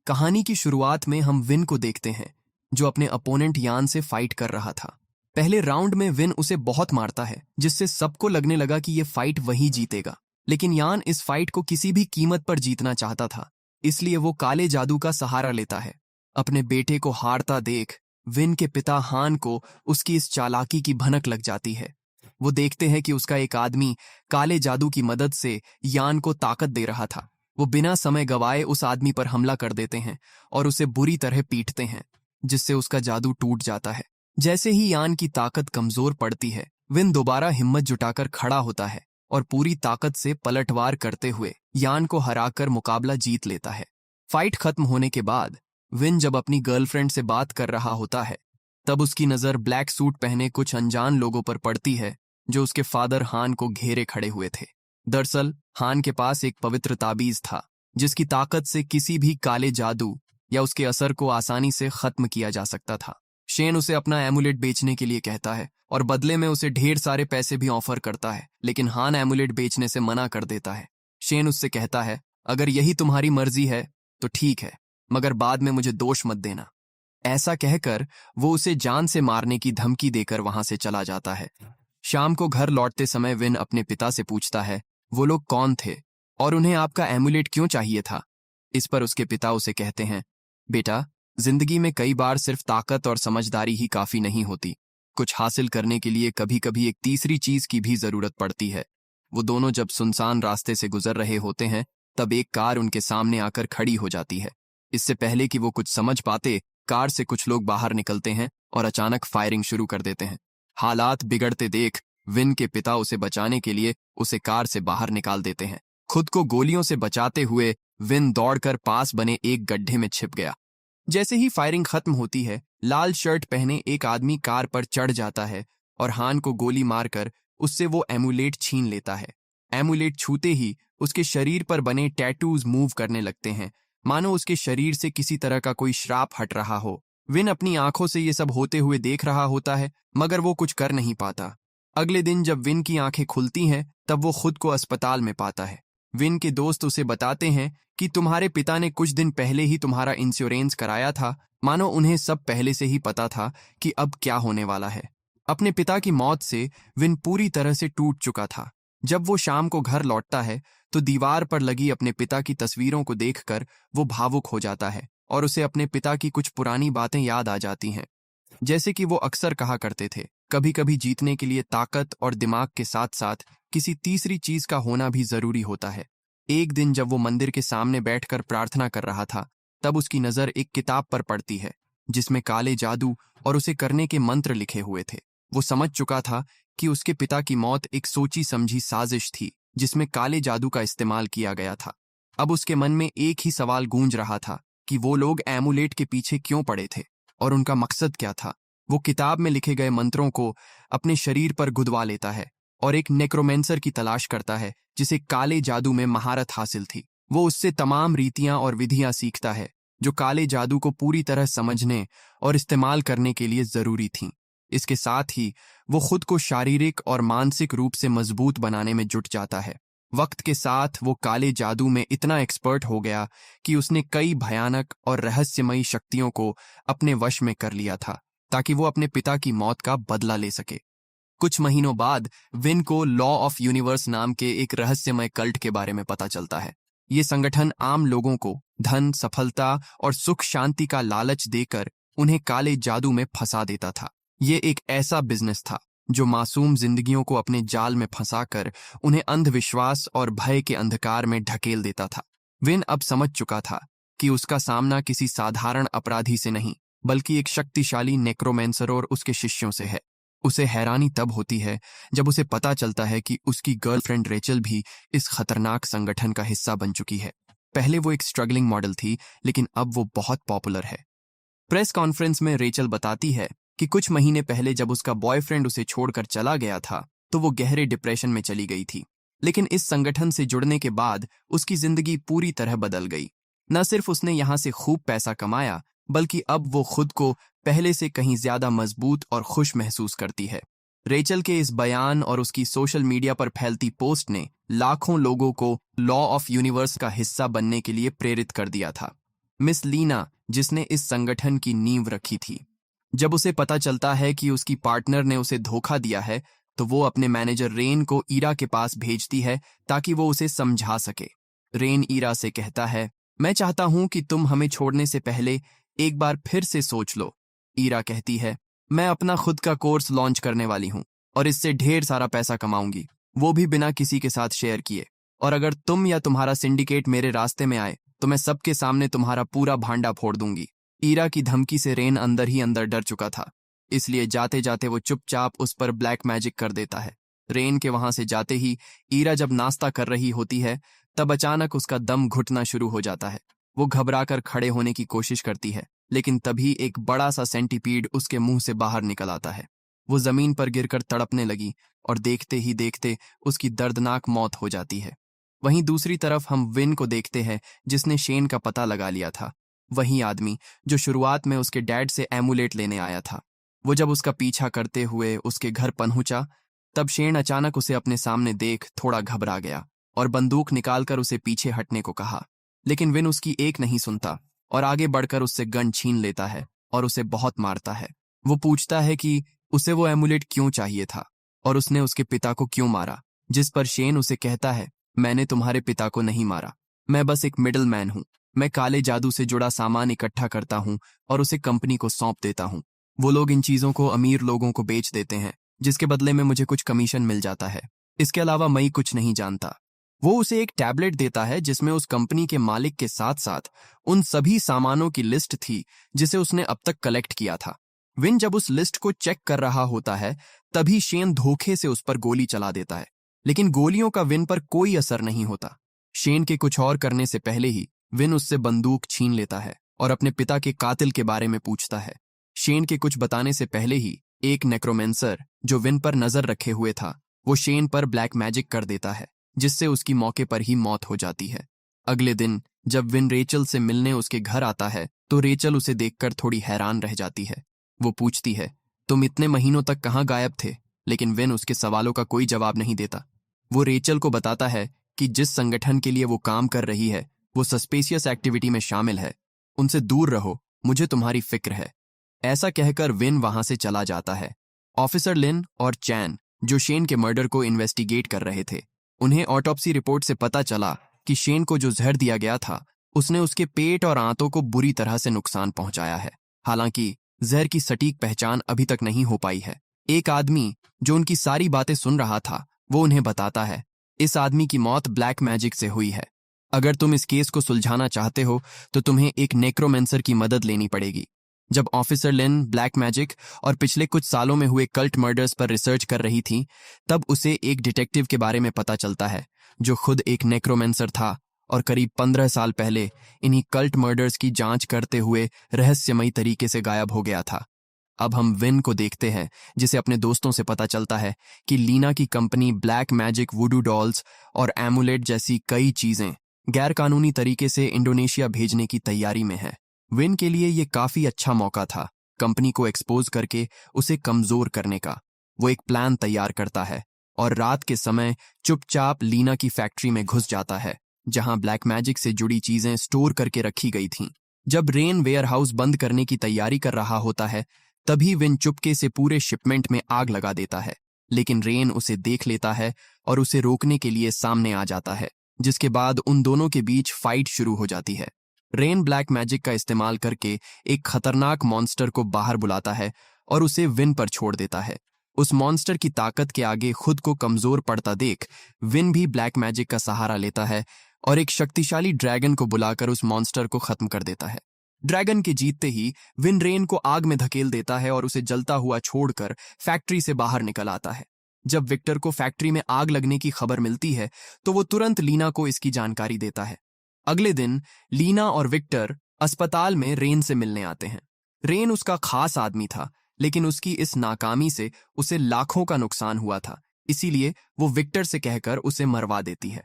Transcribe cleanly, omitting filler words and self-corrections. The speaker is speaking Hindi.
कहानी की शुरुआत में हम विन को देखते हैं, जो अपने अपोनेंट यान से फाइट कर रहा था। पहले राउंड में विन उसे बहुत मारता है, जिससे सबको लगने लगा कि ये फाइट वही जीतेगा। लेकिन यान इस फाइट को किसी भी कीमत पर जीतना चाहता था, इसलिए वो काले जादू का सहारा लेता है। अपने बेटे को हारता देख विन के पिता हान को उसकी इस चालाकी की भनक लग जाती है। वो देखते हैं कि उसका एक आदमी काले जादू की मदद से यान को ताकत दे रहा था। वो बिना समय गवाए उस आदमी पर हमला कर देते हैं और उसे बुरी तरह पीटते हैं, जिससे उसका जादू टूट जाता है। जैसे ही यान की ताकत कमजोर पड़ती है, विन दोबारा हिम्मत जुटाकर खड़ा होता है और पूरी ताकत से पलटवार करते हुए यान को हराकर मुकाबला जीत लेता है। फाइट खत्म होने के बाद विन जब अपनी गर्लफ्रेंड से बात कर रहा होता है, तब उसकी नजर ब्लैक सूट पहने कुछ अनजान लोगों पर पड़ती है, जो उसके फादर हान को घेरे खड़े हुए थे। दरअसल हान के पास एक पवित्र ताबीज था, जिसकी ताकत से किसी भी काले जादू या उसके असर को आसानी से खत्म किया जा सकता था। शेन उसे अपना एमुलेट बेचने के लिए कहता है और बदले में उसे ढेर सारे पैसे भी ऑफर करता है, लेकिन हान एमुलेट बेचने से मना कर देता है। शेन उससे कहता है, अगर यही तुम्हारी मर्जी है तो ठीक है, मगर बाद में मुझे दोष मत देना। ऐसा कहकर वो उसे जान से मारने की धमकी देकर वहां से चला जाता है। शाम को घर लौटते समय विन अपने पिता से पूछता है वो लोग कौन थे और उन्हें आपका एमुलेट क्यों चाहिए था। इस पर उसके पिता उसे कहते हैं, बेटा, जिंदगी में कई बार सिर्फ ताकत और समझदारी ही काफी नहीं होती। कुछ हासिल करने के लिए कभी कभी एक तीसरी चीज की भी जरूरत पड़ती है। वो दोनों जब सुनसान रास्ते से गुजर रहे होते हैं, तब एक कार उनके सामने आकर खड़ी हो जाती है। इससे पहले कि वो कुछ समझ पाते, कार से कुछ लोग बाहर निकलते हैं और अचानक फायरिंग शुरू कर देते हैं। हालात बिगड़ते देख विन के पिता उसे बचाने के लिए उसे कार से बाहर निकाल देते हैं। खुद को गोलियों से बचाते हुए विन दौड़कर पास बने एक गड्ढे में छिप गया। जैसे ही फायरिंग खत्म होती है, लाल शर्ट पहने एक आदमी कार पर चढ़ जाता है और हान को गोली मारकर उससे वो एमुलेट छीन लेता है। एमुलेट छूते ही उसके शरीर पर बने टैटूज मूव करने लगते हैं, मानो उसके शरीर से किसी तरह का कोई श्राप हट रहा हो। विन अपनी आंखों से ये सब होते हुए देख रहा होता है, मगर वो कुछ कर नहीं पाता। अगले दिन जब विन की आंखें खुलती हैं, तब वो खुद को अस्पताल में पाता है। विन के दोस्त उसे बताते हैं कि तुम्हारे पिता ने कुछ दिन पहले ही तुम्हारा इंश्योरेंस कराया था, मानो उन्हें सब पहले से ही पता था कि अब क्या होने वाला है। अपने पिता की मौत से विन पूरी तरह से टूट चुका था। जब वो शाम को घर लौटता है, तो दीवार पर लगी अपने पिता की तस्वीरों को देखकर वो भावुक हो जाता है और उसे अपने पिता की कुछ पुरानी बातें याद आ जाती हैं। जैसे कि वो अक्सर कहा करते थे, कभी कभी जीतने के लिए ताकत और दिमाग के साथ साथ किसी तीसरी चीज का होना भी जरूरी होता है। एक दिन जब वो मंदिर के सामने बैठकर प्रार्थना कर रहा था, तब उसकी नजर एक किताब पर पड़ती है, जिसमें काले जादू और उसे करने के मंत्र लिखे हुए थे। वो समझ चुका था कि उसके पिता की मौत एक सोची समझी साजिश थी, जिसमें काले जादू का इस्तेमाल किया गया था। अब उसके मन में एक ही सवाल गूंज रहा था कि वो लोग एमुलेट के पीछे क्यों पड़े थे और उनका मकसद क्या था। वो किताब में लिखे गए मंत्रों को अपने शरीर पर गुदवा लेता है और एक नेक्रोमेंसर की तलाश करता है, जिसे काले जादू में महारत हासिल थी। वो उससे तमाम रीतियां और विधियां सीखता है, जो काले जादू को पूरी तरह समझने और इस्तेमाल करने के लिए जरूरी थीं। इसके साथ ही वो खुद को शारीरिक और मानसिक रूप से मजबूत बनाने में जुट जाता है। वक्त के साथ वो काले जादू में इतना एक्सपर्ट हो गया कि उसने कई भयानक और रहस्यमयी शक्तियों को अपने वश में कर लिया था, ताकि वो अपने पिता की मौत का बदला ले सके। कुछ महीनों बाद विन को लॉ ऑफ यूनिवर्स नाम के एक रहस्यमय कल्ट के बारे में पता चलता है। ये संगठन आम लोगों को धन, सफलता और सुख शांति का लालच देकर उन्हें काले जादू में फंसा देता था। ये एक ऐसा बिजनेस था जो मासूम जिंदगियों को अपने जाल में फंसाकर उन्हें अंधविश्वास और भय के अंधकार में ढकेल देता था। विन अब समझ चुका था कि उसका सामना किसी साधारण अपराधी से नहीं, बल्कि एक शक्तिशाली नेक्रोमेंसर और उसके शिष्यों से है। उसे हैरानी तब होती है जब उसे पता चलता है कि उसकी गर्लफ्रेंड रेचल भी इस खतरनाक संगठन का हिस्सा बन चुकी है। पहले वो एक स्ट्रगलिंग मॉडल थी, लेकिन अब वो बहुत पॉपुलर है। प्रेस कॉन्फ्रेंस में रेचल बताती है कि कुछ महीने पहले जब उसका बॉयफ्रेंड उसे छोड़कर चला गया था, तो वो गहरे डिप्रेशन में चली गई थी। लेकिन इस संगठन से जुड़ने के बाद उसकी जिंदगी पूरी तरह बदल गई। न सिर्फ उसने यहाँ से खूब पैसा कमाया, बल्कि अब वो खुद को पहले से कहीं ज्यादा मजबूत और खुश महसूस करती है। रेचल के इस बयान और उसकी सोशल मीडिया पर फैलती पोस्ट ने लाखों लोगों को लॉ ऑफ यूनिवर्स का हिस्सा बनने के लिए प्रेरित कर दिया था। मिस लीना, जिसने इस संगठन की नींव रखी थी। जब उसे पता चलता है कि उसकी पार्टनर ने उसे धोखा दिया है, तो वो अपने मैनेजर रेन को ईरा के पास भेजती है ताकि वो उसे समझा सके। रेन ईरा से कहता है, मैं चाहता हूं कि तुम हमें छोड़ने से पहले एक बार फिर से सोच लो। ईरा कहती है, मैं अपना खुद का कोर्स लॉन्च करने वाली हूं और इससे ढेर सारा पैसा कमाऊंगी, वो भी बिना किसी के साथ शेयर किए। और अगर तुम या तुम्हारा सिंडिकेट मेरे रास्ते में आए तो मैं सबके सामने तुम्हारा पूरा भांडा फोड़ दूंगी। ईरा की धमकी से रेन अंदर ही अंदर डर चुका था, इसलिए जाते जाते वो चुपचाप उस पर ब्लैक मैजिक कर देता है। रेन के वहां से जाते ही ईरा जब नाश्ता कर रही होती है, तब अचानक उसका दम घुटना शुरू हो जाता है। वो घबराकर खड़े होने की कोशिश करती है, लेकिन तभी एक बड़ा सा सेंटीपीड उसके मुंह से बाहर निकल आता है। वो जमीन पर गिरकर तड़पने लगी और देखते ही देखते उसकी दर्दनाक मौत हो जाती है। वहीं दूसरी तरफ हम विन को देखते हैं, जिसने शेन का पता लगा लिया था। वही आदमी जो शुरुआत में उसके डैड से एमुलेट लेने आया था। वो जब उसका पीछा करते हुए उसके घर पहुंचा, तब शेन अचानक उसे अपने सामने देख थोड़ा घबरा गया और बंदूक निकालकर उसे पीछे हटने को कहा। लेकिन विन उसकी एक नहीं सुनता और आगे बढ़कर उससे गन छीन लेता है और उसे बहुत मारता है। वो पूछता है कि उसे वो एमुलेट क्यों चाहिए था और उसने उसके पिता को क्यों मारा, जिस पर शेन उसे कहता है, मैंने तुम्हारे पिता को नहीं मारा, मैं बस एक मिडल मैन हूं। मैं काले जादू से जुड़ा सामान इकट्ठा करता हूं और उसे कंपनी को सौंप देता हूं। वो लोग इन चीजों को अमीर लोगों को बेच देते हैं, जिसके बदले में मुझे कुछ कमीशन मिल जाता है। इसके अलावा मैं कुछ नहीं जानता। वो उसे एक टैबलेट देता है जिसमें उस कंपनी के मालिक के साथ साथ उन सभी सामानों की लिस्ट थी जिसे उसने अब तक कलेक्ट किया था। विन जब उस लिस्ट को चेक कर रहा होता है, तभी शेन धोखे से उस पर गोली चला देता है, लेकिन गोलियों का विन पर कोई असर नहीं होता। शेन के कुछ और करने से पहले ही विन उससे बंदूक छीन लेता है और अपने पिता के कातिल के बारे में पूछता है। शेन के कुछ बताने से पहले ही एक नेक्रोमेंसर जो विन पर नजर रखे हुए था, वो शेन पर ब्लैक मैजिक कर देता है, जिससे उसकी मौके पर ही मौत हो जाती है। अगले दिन जब विन रेचल से मिलने उसके घर आता है, तो रेचल उसे देखकर थोड़ी हैरान रह जाती है। वो पूछती है, तुम इतने महीनों तक कहाँ गायब थे? लेकिन विन उसके सवालों का कोई जवाब नहीं देता। वो रेचल को बताता है कि जिस संगठन के लिए वो काम कर रही है, वो सस्पेशियस एक्टिविटी में शामिल है। उनसे दूर रहो, मुझे तुम्हारी फिक्र है। ऐसा कहकर विन वहां से चला जाता है। ऑफिसर लिन और चैन, जो शेन के मर्डर को इन्वेस्टिगेट कर रहे थे, उन्हें ऑटोप्सी रिपोर्ट से पता चला कि शेन को जो जहर दिया गया था, उसने उसके पेट और आंतों को बुरी तरह से नुकसान पहुंचाया है। हालांकि जहर की सटीक पहचान अभी तक नहीं हो पाई है। एक आदमी जो उनकी सारी बातें सुन रहा था, वो उन्हें बताता है, इस आदमी की मौत ब्लैक मैजिक से हुई है। अगर तुम इस केस को सुलझाना चाहते हो तो तुम्हें एक नेक्रोमेंसर की मदद लेनी पड़ेगी। जब ऑफिसर लिन ब्लैक मैजिक और पिछले कुछ सालों में हुए कल्ट मर्डर्स पर रिसर्च कर रही थी, तब उसे एक डिटेक्टिव के बारे में पता चलता है जो खुद एक नेक्रोमेंसर था और करीब 15 साल पहले इन्हीं कल्ट मर्डर्स की जांच करते हुए रहस्यमयी तरीके से गायब हो गया था। अब हम विन को देखते हैं, जिसे अपने दोस्तों से पता चलता है कि लीना की कंपनी ब्लैक मैजिक, वुडू डॉल्स और एमुलेट जैसी कई चीजें गैरकानूनी तरीके से इंडोनेशिया भेजने की तैयारी में है। विन के लिए ये काफी अच्छा मौका था कंपनी को एक्सपोज करके उसे कमजोर करने का। वो एक प्लान तैयार करता है और रात के समय चुपचाप लीना की फैक्ट्री में घुस जाता है, जहां ब्लैक मैजिक से जुड़ी चीजें स्टोर करके रखी गई थीं। जब रेन वेयरहाउस बंद करने की तैयारी कर रहा होता है, तभी विन चुपके से पूरे शिपमेंट में आग लगा देता है, लेकिन रेन उसे देख लेता है और उसे रोकने के लिए सामने आ जाता है, जिसके बाद उन दोनों के बीच फाइट शुरू हो जाती है। रेन ब्लैक मैजिक का इस्तेमाल करके एक खतरनाक मॉन्स्टर को बाहर बुलाता है और उसे विन पर छोड़ देता है। उस मॉन्स्टर की ताकत के आगे खुद को कमजोर पड़ता देख विन भी ब्लैक मैजिक का सहारा लेता है और एक शक्तिशाली ड्रैगन को बुलाकर उस मॉन्स्टर को खत्म कर देता है। ड्रैगन के जीतते ही विन रेन को आग में धकेल देता है और उसे जलता हुआ छोड़कर फैक्ट्री से बाहर निकल आता है। जब विक्टर को फैक्ट्री में आग लगने की खबर मिलती है, तो वो तुरंत लीना को इसकी जानकारी देता है। अगले दिन लीना और विक्टर अस्पताल में रेन से मिलने आते हैं। रेन उसका खास आदमी था, लेकिन उसकी इस नाकामी से उसे लाखों का नुकसान हुआ था, इसीलिए वो विक्टर से कहकर उसे मरवा देती है।